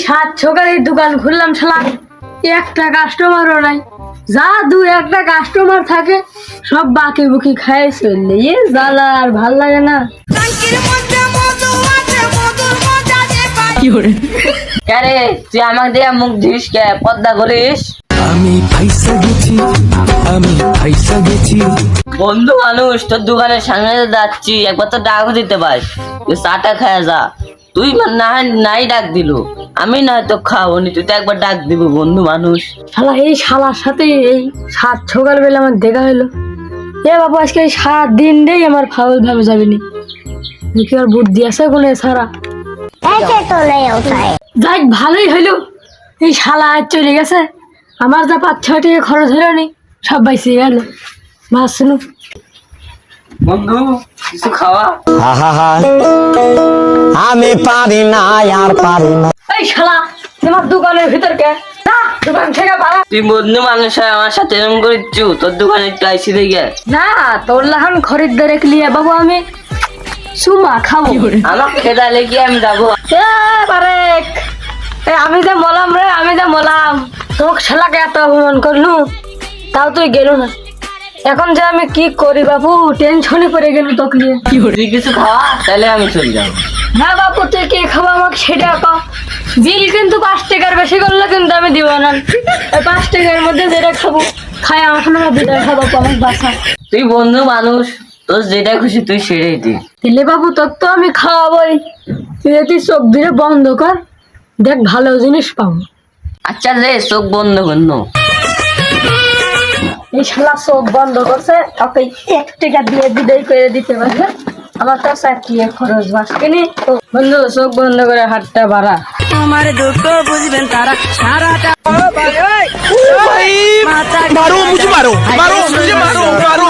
সাত সকালের দোকান খুললাম, শালা একটা কাস্টমারও নাই। যা দু একটা কাস্টমার থাকে সব বাকি বুকি খায় চললে, জ্বালা আর ভাল লাগে না। কেরে তুই আমাকে দিয়ে মুখ ধুইস কে, পদ্মা করিস? আমি ফাইসা গেছি, আমি ফাইসা গেছি। বন্ধু মানুষ, তোর দোকানের সামনে যাচ্ছি, একবার তো ডাক দিতে পারিস, তুই চাটা খায় যা। তুই নাই ডাক দিল, আমি না তো খাবো নি, তুই তো একবার ডাক দিব। বন্ধু মানুষ, শালা এই শালার সাথে এই সাত সকালবেলা আমার দেখা হলো। এ বাবু আজকে এই সাত দিনটাই আমার ফাউল ভাবে যাবেনি, দেখি আর বুদ্ধি আছে কোনে সারা। যাই ভালোই হইলো, এই শালা আজ চলে গেছে। আমার যা 5-6 টাকা খরচ হলো নি, সব বাইসে গেল। ভাবছিলু বন্ধু কিছু খাওয়া। আমি পারি না, আর পারি না। এই শালা তোমার দোকানের ভিতর কে? না, দোকান থেকে বাড়া। তুই বন্ধু মানুষ হয় আমার সাথে এরকম করিচ্ছু, তোর দোকানে একটু আইসি দেখে। না, তোর লাহান খরিদ্দার লিয়ে বাবু আমি সুমা খাবো। আমার খেদালে কি আমি যাবো? আমি যে মলাম রে, আমি যে মলাম, তোকে শালাকে এত অপমান করলু, তাও তুই গেল না। এখন যে আমি কি করি বাবু, টেনশনে পড়ে গেল তোকে নিয়ে। তুই কিছু খাওয়া, তাহলে আমি চলে যাবো। হ্যাঁ বাবু, তুই কি খাবো আমাকে সেটা কও। বিল কিন্তু 5 টাকার বেশি করলে কিন্তু আমি দিব না। এই 5 টাকার মধ্যে যেটা খাবো খাই আমার সঙ্গে বিদায় খাবো আমার বাসা। তুই বন্ধু মানুষ, তোর যেটা খুশি তুই সেটাই দি। দিলে বাবু তোর তো আমি খাওয়াবোই, তুই যদি চোখ দিয়ে বন্ধ কর, দেখ ভালো জিনিস পাবো। আচ্ছা রে, চোখ বন্ধ করল। এই শালা চোখ বন্ধ করছে, ওকে 1 টাকা দিয়ে বিদায় করে দিতে পারবে। আমার তো চাকরি খরচ বাসকেনি। বন্ধু চোখ বন্ধ করে হাতটা বাড়া। তোমার দুঃখ বুঝবেন তারা, সারাটা মারো মুঝে, মারো মারো মুঝে, মারো মারো।